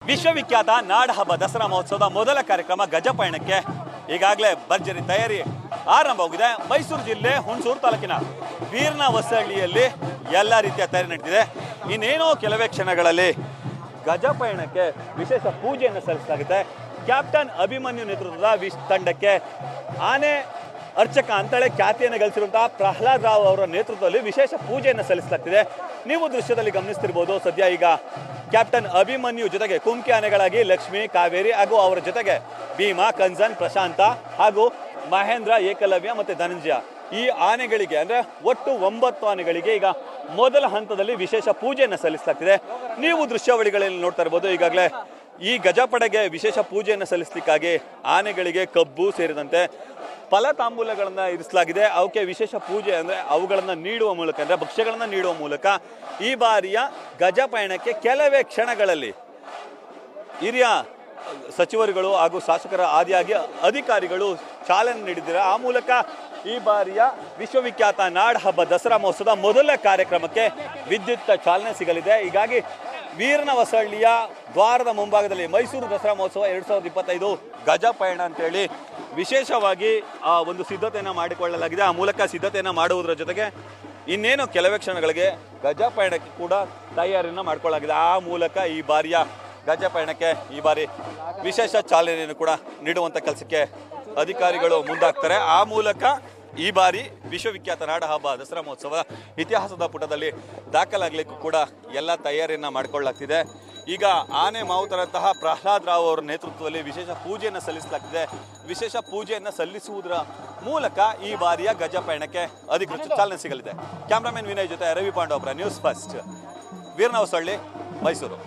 ವಿಶ್ವವಿಖ್ಯಾತ ನಾಡಹಬ್ಬ ದಸರಾ ಮಹೋತ್ಸವದ ಮೊದಲ ಕಾರ್ಯಕ್ರಮ ಗಜಪಯಣಕ್ಕೆ ಈಗಾಗಲೇ ಭರ್ಜರಿ ತಯಾರಿ ಆರಂಭವಾಗಿದೆ. ಮೈಸೂರು ಜಿಲ್ಲೆ ಹುಣಸೂರು ತಾಲೂಕಿನ ವೀರನ ಹೊಸಹಳ್ಳಿಯಲ್ಲಿ ಎಲ್ಲ ರೀತಿಯ ತಯಾರಿ ನಡೆದಿದೆ. ಇನ್ನೇನೋ ಕೆಲವೇ ಕ್ಷಣಗಳಲ್ಲಿ ಗಜಪಯಣಕ್ಕೆ ವಿಶೇಷ ಪೂಜೆಯನ್ನು ಸಲ್ಲಿಸಲಾಗುತ್ತೆ. ಕ್ಯಾಪ್ಟನ್ ಅಭಿಮನ್ಯು ನೇತೃತ್ವದ ತಂಡಕ್ಕೆ ಆನೆ ಅರ್ಚಕ ಅಂತೇಳಿ ಖ್ಯಾತಿಯನ್ನು ಗಳಿಸಿರುವಂತಹ ಪ್ರಹ್ಲಾದ್ ರಾವ್ ಅವರ ನೇತೃತ್ವದಲ್ಲಿ ವಿಶೇಷ ಪೂಜೆಯನ್ನು ಸಲ್ಲಿಸಲಾಗ್ತಿದೆ. ನೀವು ದೃಶ್ಯದಲ್ಲಿ ಗಮನಿಸ್ತಿರ್ಬೋದು. ಸದ್ಯ ಈಗ ಕ್ಯಾಪ್ಟನ್ ಅಭಿಮನ್ಯು ಜೊತೆಗೆ ಕುಮ್ಕಿ ಆನೆಗಳಾಗಿ ಲಕ್ಷ್ಮಿ, ಕಾವೇರಿ ಹಾಗೂ ಅವರ ಜೊತೆಗೆ ಭೀಮಾ, ಕಂಜನ್, ಪ್ರಶಾಂತ ಹಾಗೂ ಮಹೇಂದ್ರ, ಏಕಲವ್ಯ ಮತ್ತು ಧನಂಜಯ ಈ ಆನೆಗಳಿಗೆ ಅಂದರೆ ಒಟ್ಟು 9 ಆನೆಗಳಿಗೆ ಈಗ ಮೊದಲ ಹಂತದಲ್ಲಿ ವಿಶೇಷ ಪೂಜೆಯನ್ನು ಸಲ್ಲಿಸಲಾಗ್ತಿದೆ. ನೀವು ದೃಶ್ಯಾವಳಿಗಳಲ್ಲಿ ನೋಡ್ತಾ ಇರ್ಬೋದು. ಈಗಾಗಲೇ ಈ ಗಜಪಡೆಗೆ ವಿಶೇಷ ಪೂಜೆಯನ್ನು ಸಲ್ಲಿಸಲಿಕ್ಕಾಗಿ ಆನೆಗಳಿಗೆ ಕಬ್ಬು ಸೇರಿದಂತೆ ಫಲತಾಂಬೂಲಗಳನ್ನು ಇರಿಸಲಾಗಿದೆ. ಅವಕ್ಕೆ ವಿಶೇಷ ಪೂಜೆ ಅಂದರೆ ಅವುಗಳನ್ನು ನೀಡುವ ಮೂಲಕ ಅಂದರೆ ಭಕ್ಷ್ಯಗಳನ್ನು ನೀಡುವ ಮೂಲಕ ಈ ಬಾರಿಯ ಗಜಪಯಣಕ್ಕೆ ಕೆಲವೇ ಕ್ಷಣಗಳಲ್ಲಿ ಹಿರಿಯ ಸಚಿವರುಗಳು ಹಾಗೂ ಶಾಸಕರ ಆದಿಯಾಗಿ ಅಧಿಕಾರಿಗಳು ಚಾಲನೆ ನೀಡಿದ್ದಾರೆ. ಆ ಮೂಲಕ ಈ ಬಾರಿಯ ವಿಶ್ವವಿಖ್ಯಾತ ನಾಡಹಬ್ಬ ದಸರಾ ಮಹೋತ್ಸವದ ಮೊದಲ ಕಾರ್ಯಕ್ರಮಕ್ಕೆ ವಿದ್ಯುತ್ ಚಾಲನೆ ಸಿಗಲಿದೆ. ಹೀಗಾಗಿ ವೀರನ ಹೊಸಹಳ್ಳಿಯ ದ್ವಾರದ ಮುಂಭಾಗದಲ್ಲಿ ಮೈಸೂರು ದಸರಾ ಮಹೋತ್ಸವ 2025 ಗಜಪಯಣ ಅಂತೇಳಿ ವಿಶೇಷವಾಗಿ ಒಂದು ಸಿದ್ಧತೆಯನ್ನು ಮಾಡಿಕೊಳ್ಳಲಾಗಿದೆ. ಆ ಮೂಲಕ ಸಿದ್ಧತೆಯನ್ನು ಮಾಡುವುದರ ಜೊತೆಗೆ ಇನ್ನೇನು ಕೆಲವೇ ಕ್ಷಣಗಳಿಗೆ ಗಜಪಯಣಕ್ಕೆ ಕೂಡ ತಯಾರಿಯನ್ನು ಮಾಡಿಕೊಳ್ಳಲಾಗಿದೆ. ಆ ಮೂಲಕ ಈ ಬಾರಿಯ ಗಜಪಯಣಕ್ಕೆ ಈ ಬಾರಿ ವಿಶೇಷ ಚಾಲನೆಯನ್ನು ಕೂಡ ನೀಡುವಂಥ ಕೆಲಸಕ್ಕೆ ಅಧಿಕಾರಿಗಳು ಮುಂದಾಗ್ತಾರೆ. ಆ ಮೂಲಕ ಈ ಬಾರಿ ವಿಶ್ವವಿಖ್ಯಾತ ನಾಡಹಬ್ಬ ದಸರಾ ಮಹೋತ್ಸವ ಇತಿಹಾಸದ ಪುಟದಲ್ಲಿ ದಾಖಲಾಗಲಿಕ್ಕೂ ಕೂಡ ಎಲ್ಲ ತಯಾರಿಯನ್ನು ಮಾಡಿಕೊಳ್ಳಲಾಗ್ತಿದೆ. ಈಗ ಆನೆ ಮಾವುತರಂತಹ ಪ್ರಹ್ಲಾದ್ ರಾವ್ ಅವರ ನೇತೃತ್ವದಲ್ಲಿ ವಿಶೇಷ ಪೂಜೆಯನ್ನು ಸಲ್ಲಿಸಲಾಗ್ತಿದೆ. ವಿಶೇಷ ಪೂಜೆಯನ್ನು ಸಲ್ಲಿಸುವುದರ ಮೂಲಕ ಈ ಬಾರಿಯ ಗಜಪಯಣಕ್ಕೆ ಅಧಿಕೃತ ಚಾಲನೆ ಸಿಗಲಿದೆ. ಕ್ಯಾಮ್ರಾಮನ್ ವಿನಯ್ ಜೊತೆ ರವಿ ಪಾಂಡವಪುರ, ನ್ಯೂಸ್ ಫಸ್ಟ್, ವೀರನ ಹೊಸಹಳ್ಳಿ, ಮೈಸೂರು.